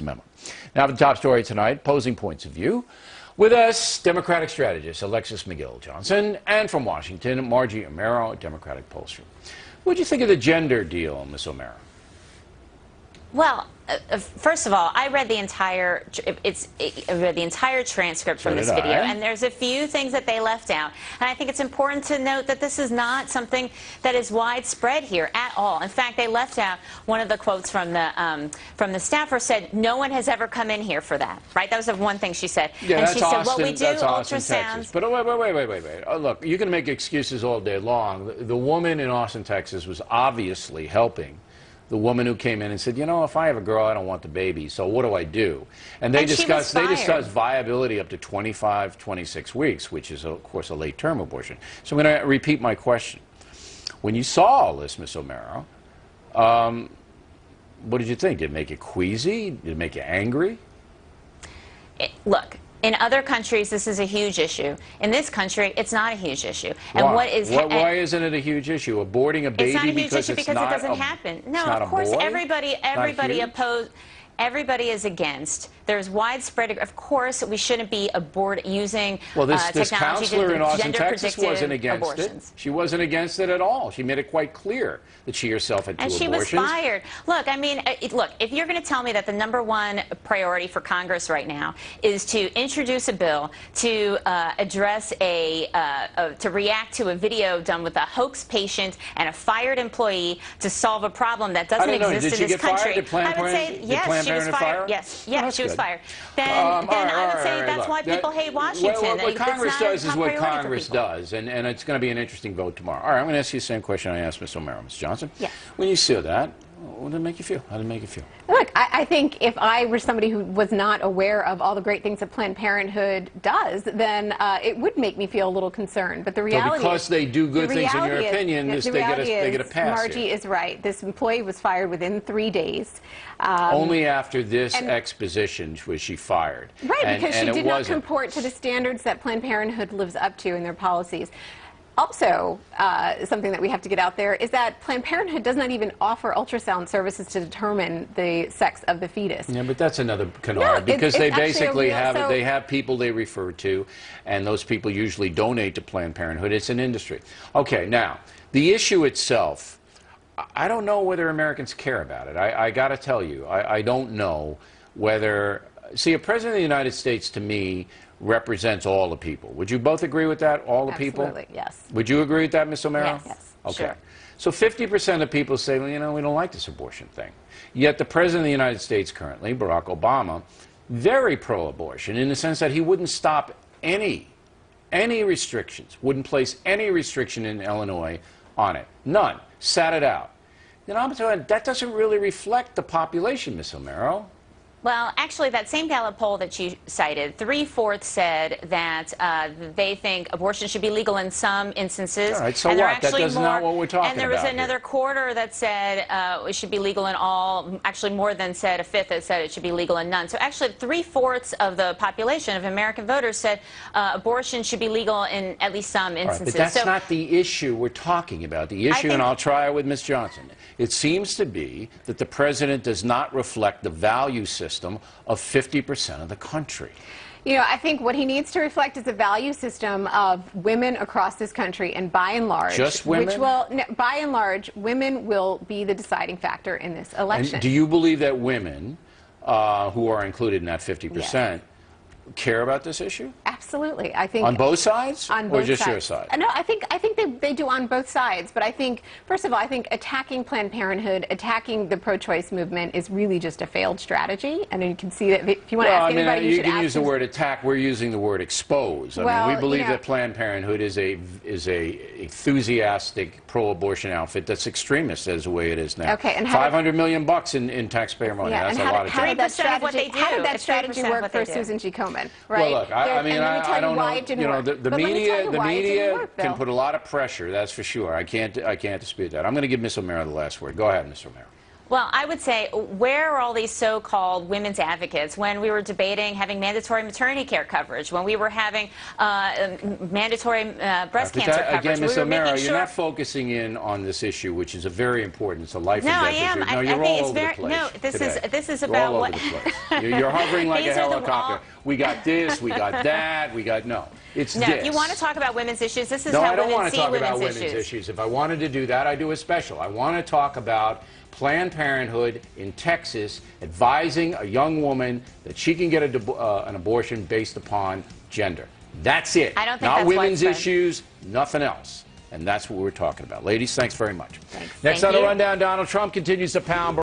Memo. Now for the top story tonight, opposing points of view. With us, Democratic strategist Alexis McGill-Johnson, and from Washington, Margie Omero, Democratic pollster. What do you think of the gender deal, Ms. Omero? Well, first of all, I read the entire transcript from this video, and there's a few things that they left out. And I think it's important to note that this is not something that is widespread here at all. In fact, they left out one of the quotes from the staffer said, "No one has ever come in here for that." Right? That was the one thing she said. Yeah, and that's she said, Austin, "Well, we do that's Austin, ultrasounds." Texas. But wait. Oh, look, you can make excuses all day long. The woman in Austin, Texas, was obviously helping the woman who came in and said, you know, if I have a girl, I don't want the baby, so what do I do? And they discussed viability up to 25, 26 weeks, which is, of course, a late-term abortion. So I'm going to repeat my question. When you saw all this, Ms. Omero, what did you think? Did it make you queasy? Did it make you angry? Look. In other countries, this is a huge issue. In this country, it's not a huge issue. And why? Why isn't it a huge issue? Aborting a baby it's not a huge issue because it doesn't a, happen. No, of course, everybody opposed. Everybody is against. There's widespread. Of course, we shouldn't be using this technology counselor in Austin, Texas, wasn't against abortions. it. She wasn't against it at all. She made it quite clear that she herself had two abortions. And she was fired. Look, I mean, look, if you're going to tell me that the #1 priority for Congress right now is to introduce a bill to address to react to a video done with a hoax patient and a fired employee to solve a problem that doesn't exist in this country, I would say yes, she was fired. Yes, she was fired. Then I would say that's why people hate Washington. What Congress does is what Congress does, and it's going to be an interesting vote tomorrow. All right, I'm going to ask you the same question I asked Ms. Omero. Ms. Johnson, when you saw that, what did it make you feel? How did it make you feel? Look, I think if I were somebody who was not aware of all the great things that Planned Parenthood does, then it would make me feel a little concerned. But the reality because they do good things, in your opinion, they get a pass. Margie is right. This employee was fired within 3 days. Only after this exposition was she fired. Right, because she did not comport to the standards that Planned Parenthood lives up to in their policies. Also, something that we have to get out there is that Planned Parenthood does not even offer ultrasound services to determine the sex of the fetus. Yeah, but that's another canard, because they basically have people they refer to, and those people usually donate to Planned Parenthood. It's an industry. Okay, now, the issue itself, I don't know whether Americans care about it. I got to tell you, I don't know whether... See, a president of the United States, to me, represents all the people. Would you both agree with that, all the people? Absolutely, yes. Would you agree with that, Ms. Omero? Yes. Okay. Sure. So 50% of people say, well, you know, we don't like this abortion thing. Yet the president of the United States currently, Barack Obama, very pro-abortion in the sense that he wouldn't stop any restrictions, wouldn't place any restriction in Illinois on it. None. Sat it out. You know, I'm telling you, that doesn't really reflect the population, Ms. Omero. Well, actually, that same Gallup poll that you cited, 3/4 said that they think abortion should be legal in some instances. All right, so and what? That's not what we're talking about. And there was another quarter that said it should be legal in all. Actually, more than said a fifth that said it should be legal in none. So actually, 3/4 of the population of American voters said abortion should be legal in at least some instances. Right, but that's not the issue we're talking about. The issue, and I'll try it with Ms. Johnson. It seems to be that the president does not reflect the value system of 50% of the country. You know, I think what he needs to reflect is a value system of women across this country, and by and large, just women? By and large, women will be the deciding factor in this election. And do you believe that women, who are included in that 50%, care about this issue? Absolutely. I think on both sides, on both or just sides. your side? No, I think they do on both sides. But I think, first of all, I think attacking Planned Parenthood, attacking the pro-choice movement is really just a failed strategy. And you can see that if you want to ask anybody, you should can use the word attack. We're using the word expose. I mean, we believe that Planned Parenthood is a enthusiastic pro-abortion outfit that's extremist, as the way it is now. Okay, and $500 million in taxpayer money. That's a lot of how did that strategy work for Susan G. Komen? Well, Right? look, I mean, I don't know. You know, the media can put a lot of pressure. That's for sure. I can't dispute that. I'm going to give Ms. Omero the last word. Go ahead, Ms. Omero. Well, I would say, where are all these so-called women's advocates when we were debating having mandatory maternity care coverage, when we were having mandatory breast cancer coverage? Again, Ms. Omero, you're not focusing in on this issue, which is a very important. It's a life and death issue. No, you're all over the place. No, this is you're about all over the place. You're hovering like a helicopter. We got this, we got that, we got It's no, this. if you want to talk about women's issues, this is no, how I don't women want to see talk women's about women's issues. If I wanted to do that, I'd do a special. I want to talk about Planned Parenthood in Texas advising a young woman that she can get an abortion based upon gender. That's it. I don't think Not that's women's widespread. issues, nothing else. And that's what we're talking about. Ladies, thanks very much. Thanks. Next on the rundown, Donald Trump continues to pound